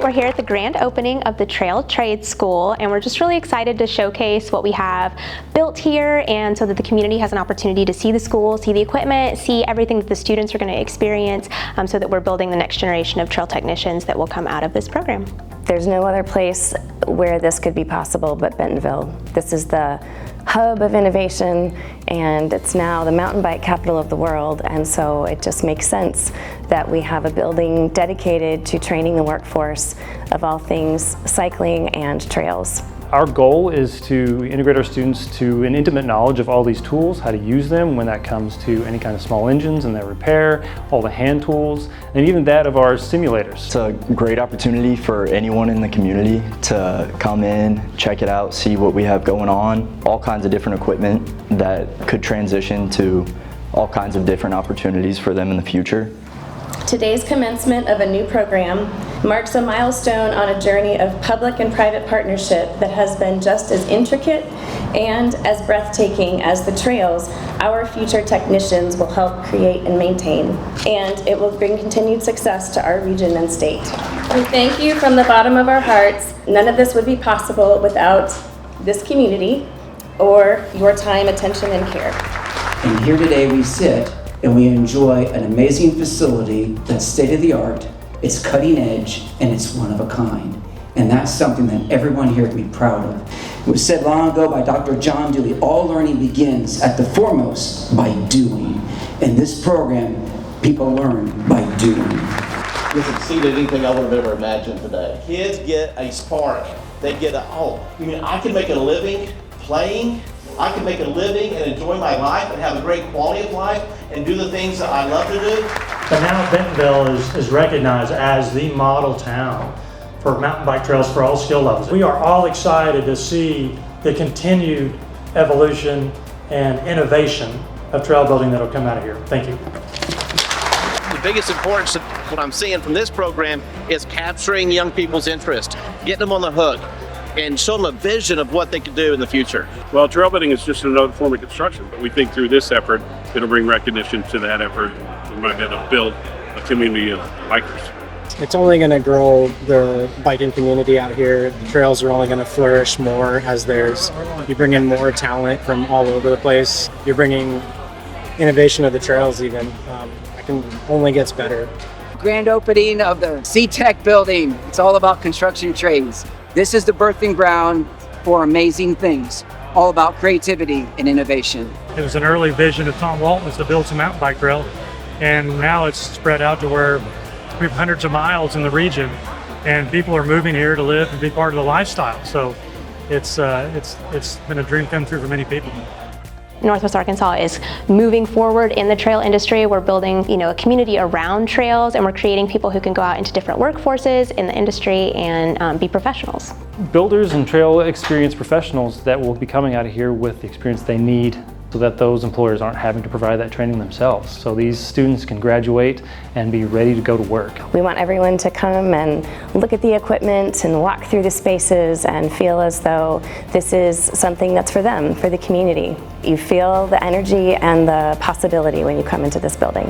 We're here at the grand opening of the Trail Trade School, and we're just really excited to showcase what we have built here, and so that the community has an opportunity to see the school, see the equipment, see everything that the students are going to experience, so that we're building the next generation of trail technicians that will come out of this program. There's no other place where this could be possible but Bentonville. This is the hub of innovation, and it's now the mountain bike capital of the world, and so it just makes sense that we have a building dedicated to training the workforce of all things cycling and trails. Our goal is to integrate our students to an intimate knowledge of all these tools, how to use them when that comes to any kind of small engines and their repair, all the hand tools, and even that of our simulators. It's a great opportunity for anyone in the community to come in, check it out, see what we have going on, all kinds of different equipment that could transition to all kinds of different opportunities for them in the future. Today's commencement of a new program marks a milestone on a journey of public and private partnership that has been just as intricate and as breathtaking as the trails our future technicians will help create and maintain. And it will bring continued success to our region and state. We thank you from the bottom of our hearts. None of this would be possible without this community or your time, attention, and care. And here today we sit and we enjoy an amazing facility that's state-of-the-art, it's cutting edge, and it's one of a kind. And that's something that everyone here can be proud of. It was said long ago by Dr. John Dewey, all learning begins at the foremost by doing. In this program, people learn by doing. This exceeded anything I would have ever imagined today. Kids get a spark. They get you mean I can make a living playing? I can make a living and enjoy my life and have a great quality of life and do the things that I love to do. But now Bentonville is recognized as the model town for mountain bike trails for all skill levels. We are all excited to see the continued evolution and innovation of trail building that will come out of here. Thank you. The biggest importance of what I'm seeing from this program is capturing young people's interest, getting them on the hook, and show them a vision of what they can do in the future. Well, trail building is just another form of construction, but we think through this effort, it'll bring recognition to that effort. We might be able to build a community of bikers. It's only going to grow the biking community out here. The trails are only going to flourish more as you bring in more talent from all over the place. You're bringing innovation of the trails even. It only gets better. Grand opening of the CTEC building. It's all about construction trades. This is the birthing ground for amazing things, all about creativity and innovation. It was an early vision of Tom Walton's to build some mountain bike trail, and now it's spread out to where we have hundreds of miles in the region, and people are moving here to live and be part of the lifestyle. So it's been a dream come true for many people. Northwest Arkansas is moving forward in the trail industry. We're building, a community around trails, and we're creating people who can go out into different workforces in the industry and be professionals. Builders and trail experience professionals that will be coming out of here with the experience they need, so that those employers aren't having to provide that training themselves. So these students can graduate and be ready to go to work. We want everyone to come and look at the equipment and walk through the spaces and feel as though this is something that's for them, for the community. You feel the energy and the possibility when you come into this building.